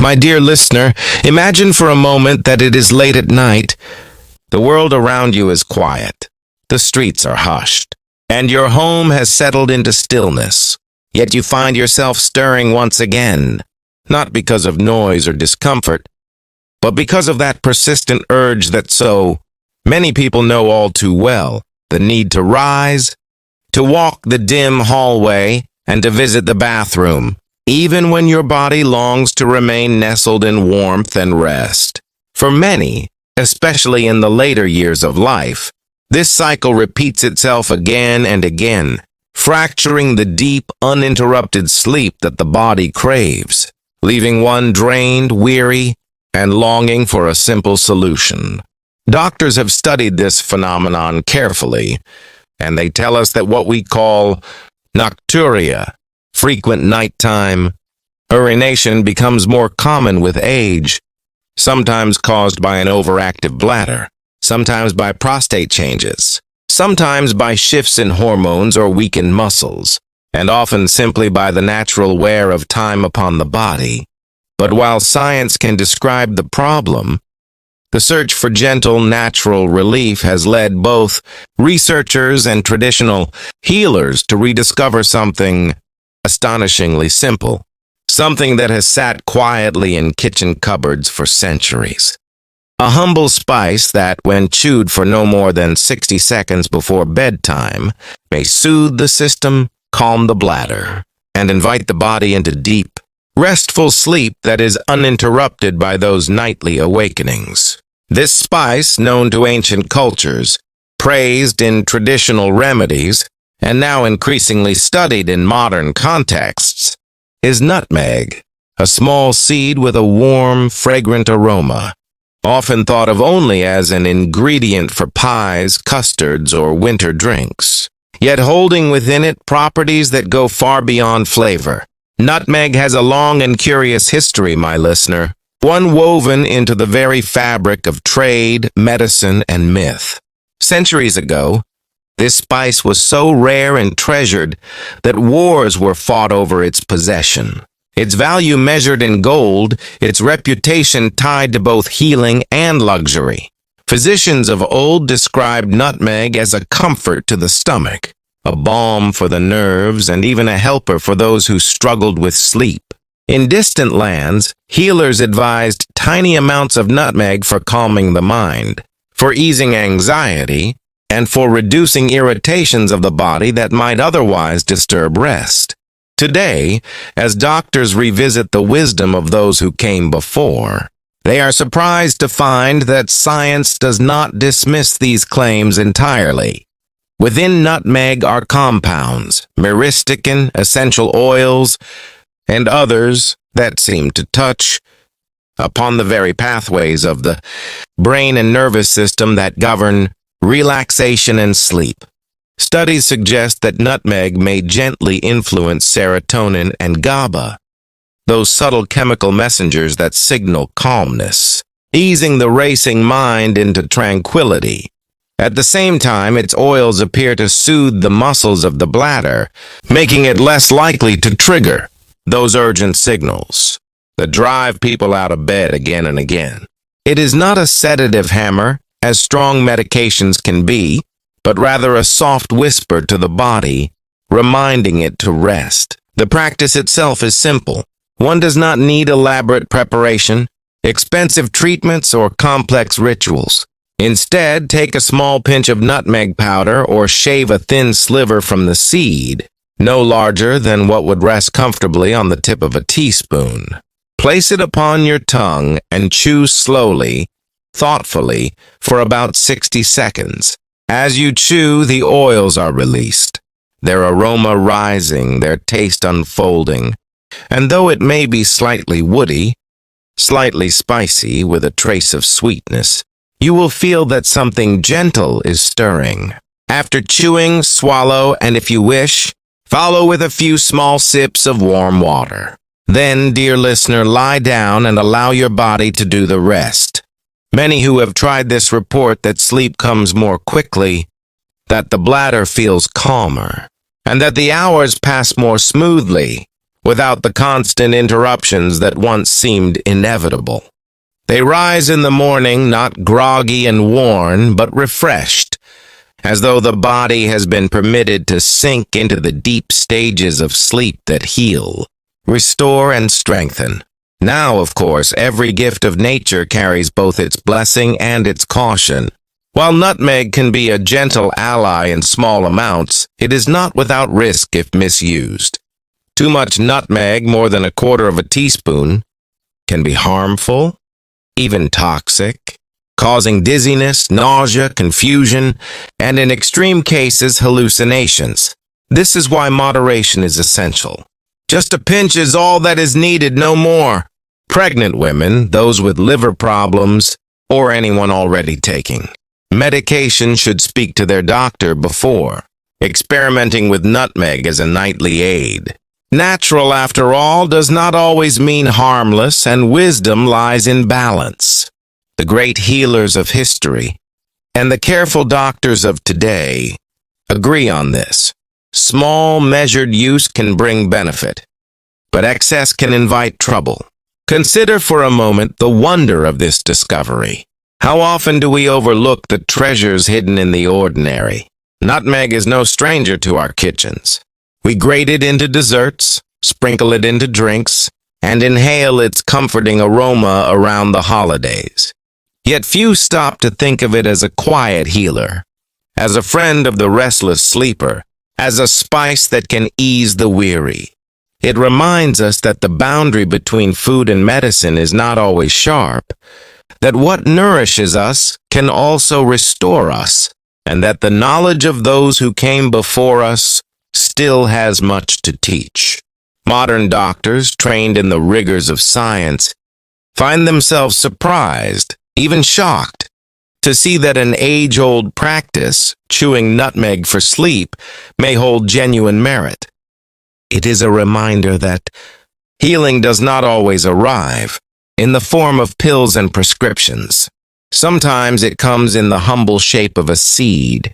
My dear listener, imagine for a moment that it is late at night. The world around you is quiet. The streets are hushed, and your home has settled into stillness. Yet you find yourself stirring once again, not because of noise or discomfort, but because of that persistent urge that so many people know all too well, the need to rise, to walk the dim hallway, and to visit the bathroom, even when your body longs to remain nestled in warmth and rest. For many, especially in the later years of life, this cycle repeats itself again and again, fracturing the deep, uninterrupted sleep that the body craves, leaving one drained, weary, and longing for a simple solution. Doctors have studied this phenomenon carefully, and they tell us that what we call Nocturia, frequent nighttime urination, becomes more common with age, sometimes caused by an overactive bladder, sometimes by prostate changes, sometimes by shifts in hormones or weakened muscles, and often simply by the natural wear of time upon the body. But while science can describe the problem, the search for gentle, natural relief has led both researchers and traditional healers to rediscover something astonishingly simple, something that has sat quietly in kitchen cupboards for centuries. A humble spice that, when chewed for no more than 60 seconds before bedtime, may soothe the system, calm the bladder, and invite the body into deep, restful sleep that is uninterrupted by those nightly awakenings. This spice, known to ancient cultures, praised in traditional remedies, and now increasingly studied in modern contexts, is nutmeg, a small seed with a warm, fragrant aroma, often thought of only as an ingredient for pies, custards, or winter drinks, yet holding within it properties that go far beyond flavor. Nutmeg has a long and curious history, my listener, one woven into the very fabric of trade, medicine, and myth. Centuries ago, this spice was so rare and treasured that wars were fought over its possession. Its value measured in gold, its reputation tied to both healing and luxury. Physicians of old described nutmeg as a comfort to the stomach, a balm for the nerves, and even a helper for those who struggled with sleep. In distant lands, healers advised tiny amounts of nutmeg for calming the mind, for easing anxiety, and for reducing irritations of the body that might otherwise disturb rest. Today, as doctors revisit the wisdom of those who came before, they are surprised to find that science does not dismiss these claims entirely. Within nutmeg are compounds, myristicin, essential oils, and others that seem to touch upon the very pathways of the brain and nervous system that govern relaxation and sleep. Studies suggest that nutmeg may gently influence serotonin and GABA, those subtle chemical messengers that signal calmness, easing the racing mind into tranquility. At the same time, its oils appear to soothe the muscles of the bladder, making it less likely to trigger those urgent signals that drive people out of bed again and again. It is not a sedative hammer, as strong medications can be, but rather a soft whisper to the body, reminding it to rest. The practice itself is simple. One does not need elaborate preparation, expensive treatments, or complex rituals. Instead, take a small pinch of nutmeg powder or shave a thin sliver from the seed, no larger than what would rest comfortably on the tip of a teaspoon. Place it upon your tongue and chew slowly, thoughtfully, for about 60 seconds. As you chew, the oils are released, their aroma rising, their taste unfolding, and though it may be slightly woody, slightly spicy with a trace of sweetness, you will feel that something gentle is stirring. After chewing, swallow, and if you wish, follow with a few small sips of warm water. Then, dear listener, lie down and allow your body to do the rest. Many who have tried this report that sleep comes more quickly, that the bladder feels calmer, and that the hours pass more smoothly without the constant interruptions that once seemed inevitable. They rise in the morning not groggy and worn, but refreshed, as though the body has been permitted to sink into the deep stages of sleep that heal, restore, and strengthen. Now, of course, every gift of nature carries both its blessing and its caution. While nutmeg can be a gentle ally in small amounts, it is not without risk if misused. Too much nutmeg, more than a quarter of a teaspoon, can be harmful, even toxic, causing dizziness, nausea, confusion, and in extreme cases, hallucinations. This is why moderation is essential. Just a pinch is all that is needed, no more. Pregnant women, those with liver problems, or anyone already taking medication should speak to their doctor before experimenting with nutmeg as a nightly aid. Natural, after all, does not always mean harmless, and wisdom lies in balance. The great healers of history and the careful doctors of today agree on this. Small, measured use can bring benefit, but excess can invite trouble. Consider for a moment the wonder of this discovery. How often do we overlook the treasures hidden in the ordinary? Nutmeg is no stranger to our kitchens. We grate it into desserts, sprinkle it into drinks, and inhale its comforting aroma around the holidays. Yet few stop to think of it as a quiet healer, as a friend of the restless sleeper, as a spice that can ease the weary. It reminds us that the boundary between food and medicine is not always sharp, that what nourishes us can also restore us, and that the knowledge of those who came before us still has much to teach. Modern doctors, trained in the rigors of science, find themselves surprised, even shocked, to see that an age-old practice, chewing nutmeg for sleep, may hold genuine merit. It is a reminder that healing does not always arrive in the form of pills and prescriptions. Sometimes it comes in the humble shape of a seed,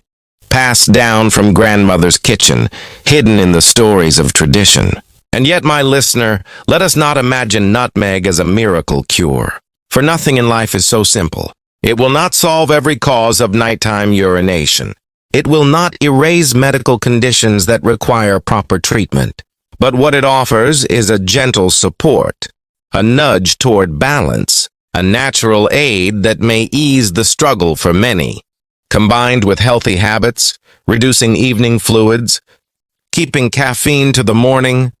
passed down from grandmother's kitchen, hidden in the stories of tradition. And yet, my listener, let us not imagine nutmeg as a miracle cure. For nothing in life is so simple. It will not solve every cause of nighttime urination. It will not erase medical conditions that require proper treatment. But what it offers is a gentle support, a nudge toward balance, a natural aid that may ease the struggle for many. Combined with healthy habits, reducing evening fluids, keeping caffeine to the morning,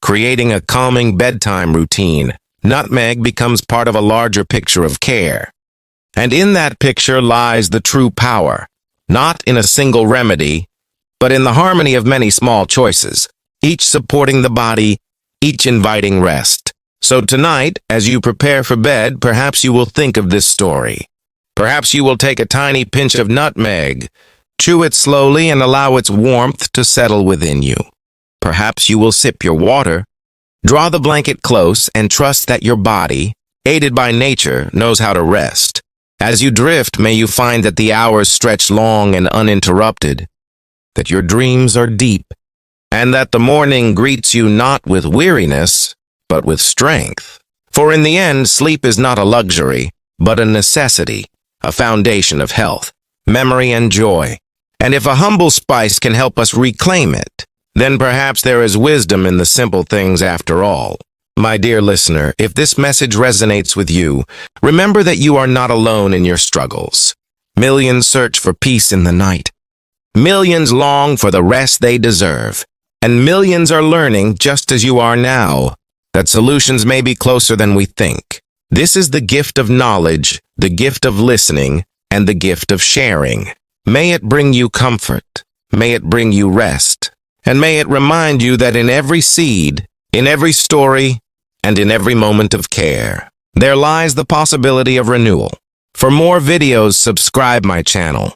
creating a calming bedtime routine, nutmeg becomes part of a larger picture of care. And in that picture lies the true power, not in a single remedy, but in the harmony of many small choices, each supporting the body, each inviting rest. So tonight, as you prepare for bed, perhaps you will think of this story. Perhaps you will take a tiny pinch of nutmeg, chew it slowly, and allow its warmth to settle within you. Perhaps you will sip your water, draw the blanket close, and trust that your body, aided by nature, knows how to rest. As you drift, may you find that the hours stretch long and uninterrupted, that your dreams are deep, and that the morning greets you not with weariness, but with strength. For in the end, sleep is not a luxury, but a necessity, a foundation of health, memory, and joy. And if a humble spice can help us reclaim it, then perhaps there is wisdom in the simple things after all. My dear listener, if this message resonates with you, remember that you are not alone in your struggles. Millions search for peace in the night. Millions long for the rest they deserve. And millions are learning, just as you are now, that solutions may be closer than we think. This is the gift of knowledge, the gift of listening, and the gift of sharing. May it bring you comfort. May it bring you rest. And may it remind you that in every seed, in every story, and in every moment of care, there lies the possibility of renewal. For more videos, subscribe my channel.